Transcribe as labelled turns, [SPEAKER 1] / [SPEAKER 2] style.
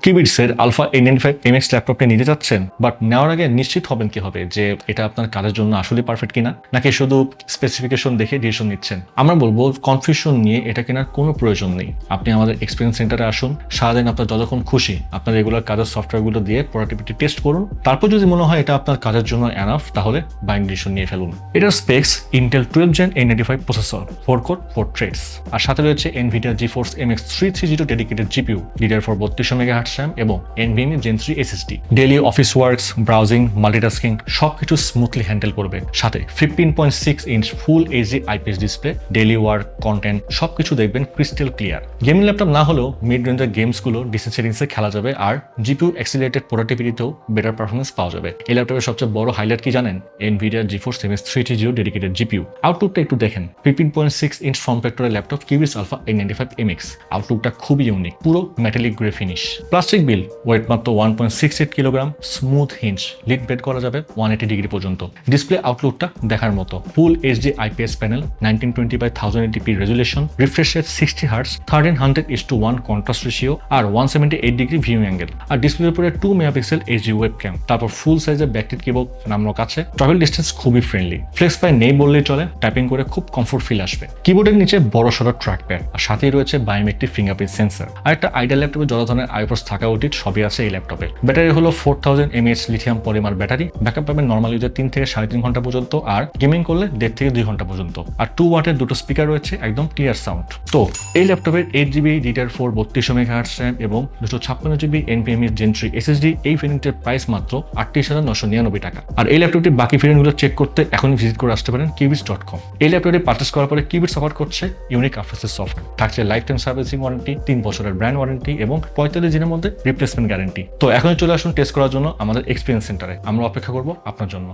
[SPEAKER 1] কিউবিটসের alpha A95MX ল্যাপটপটা নিতে যাচ্ছেন, বাট নেওয়ার আগে নিশ্চিত হবেন কিভাবে যে এটা আপনার কাজের জন্য আসলে পারফেক্ট কিনা, নাকি শুধু স্পেসিফিকেশন দেখে ডিসিশন নিচ্ছেন। আমরা বলবো কনফিউশন নিয়ে এটা কেনার কোনো প্রয়োজন নেই। আপনি আমাদের এক্সপিরিয়েন্স সেন্টারে আসুন, সারাদিন আপনার যতক্ষণ খুশি আপনার রেগুলার কাজের সফটওয়্যারগুলো দিয়ে প্রোডাক্টিভিটি টেস্ট করুন, তারপর যদি মনে হয় এটা আপনার কাজের জন্য এনাফ তাহলে বাইং ডিসিশন নিয়ে ফেলুন। এটার specs Intel 12 Gen A95 processor, 4 core 4 threads, আর সাথে রয়েছে NVIDIA GeForce MX 330 dedicated GPU, DDR4 3200 MHz RAM এবং NVMe Gen 3 SSD। Daily office works, browsing, multitasking সবকিছু স্মুথলি হ্যান্ডেল করবে। সাথে 15.6 ইঞ্চ ফুল HD IPS display, daily work, content সবকিছু দেখবেন crystal clear. Gaming laptop না হলেও মিড রেঞ্জের গেমসগুলো ডিসি সেটিংসে খেলা যাবে, আর GPU অ্যাক্সিলারেটেড প্রোডাক্টিভিটিতেও বেটার পারফরমেন্স পাওয়া যাবে। এই ল্যাপটপের সবচেয়ে বড় হাইলাইট কি জানেন? NVIDIA GeForce MX 330 dedicated GPU। আউটলুকটা একটু দেখেন। 15.6 ইঞ্চ ফর্ম ফ্যাক্টরের ল্যাপটপ কিউবিটস আলফা A95MX। আউটলুকটা খুবই ইউনিক, পুরো metallic grey finish. Plastic build, weight মাত্র 1.68 kilogram, smooth hinge, lid bend করা যাবে 180 ডিগ্রি পর্যন্ত। ডিসপ্লে আউটলুকটা দেখার মতো, full HD IPS panel, 1920x1080p resolution, refresh rate 60 Hz, 1300:1 contrast ratio, আর 178 ডিগ্রি ভিউ অ্যাঙ্গেল। আর ডিসপ্লের উপরে 2 মেগাপিক্সেল HD ওয়েব ক্যাম, তারপর ফুল সাইজের ব্যাকটিড কিবোর্ড নামানোর কাছে। ট্রাভেল ডিস্টেন্স খুবই ফ্রেন্ডলি, ফ্লেক্স পাই নেই বললেই চলে, টাইপিং করে খুব কমফোর্ট ফিল আসবে। কিবোর্ডের নিচে বড় সড়ো ট্র্যাক প্যাড, আর সাথেই রয়েছে বায়োমেট্রিক ফিঙ্গারপ্রিন্ট সেন্সর। আর একটা আইডিয়াল ল্যাপটপে যত ধরনের আইপোর্টস থাকা উচিত সবই আছে এই ল্যাপটপে। ব্যাটারি হলো 4000 mAh lithium polymer battery, backup পাবেন নর্মাল ইউজে 3 থেকে 3.5 ঘন্টা পর্যন্ত, আর গেমিং করলে 1.5 থেকে 2 ঘন্টা পর্যন্ত। আর 2 ওয়াটের দুটো স্পিকার রয়েছে, একদম ক্লিয়ার সাউন্ড। তো এই ল্যাপটপের 8GB DDR4 3200 MHz RAM এবং 256GB NVMe Gen 3 SSD এই ভেরিয়েন্টের প্রাইস মাত্র 38,999 টাকা। আর এই ল্যাপটপটির বাকি ভেরিয়েন্টগুলো চেক করতে এখনই ভিজিট করে আসতে পারেন kiwbits.com। এই ল্যাপটপটি পারচেস করার পরে কিউবিটস অফার করছে ইউনিক আফটার সফটওয়্যার, থাকছে লাইফ টাইম সার্ভিসিং ওয়ারেন্টি, 3 বছরের ব্র্যান্ড ওয়ারেন্টি এবং 45 দিনের মধ্যে রিপ্লেসমেন্ট গ্যারান্টি। তো এখনই চলে আসুন টেস্ট করার জন্য আমাদের এক্সপিরিয়েন্স সেন্টারে, আমরা অপেক্ষা করব আপনার জন্য।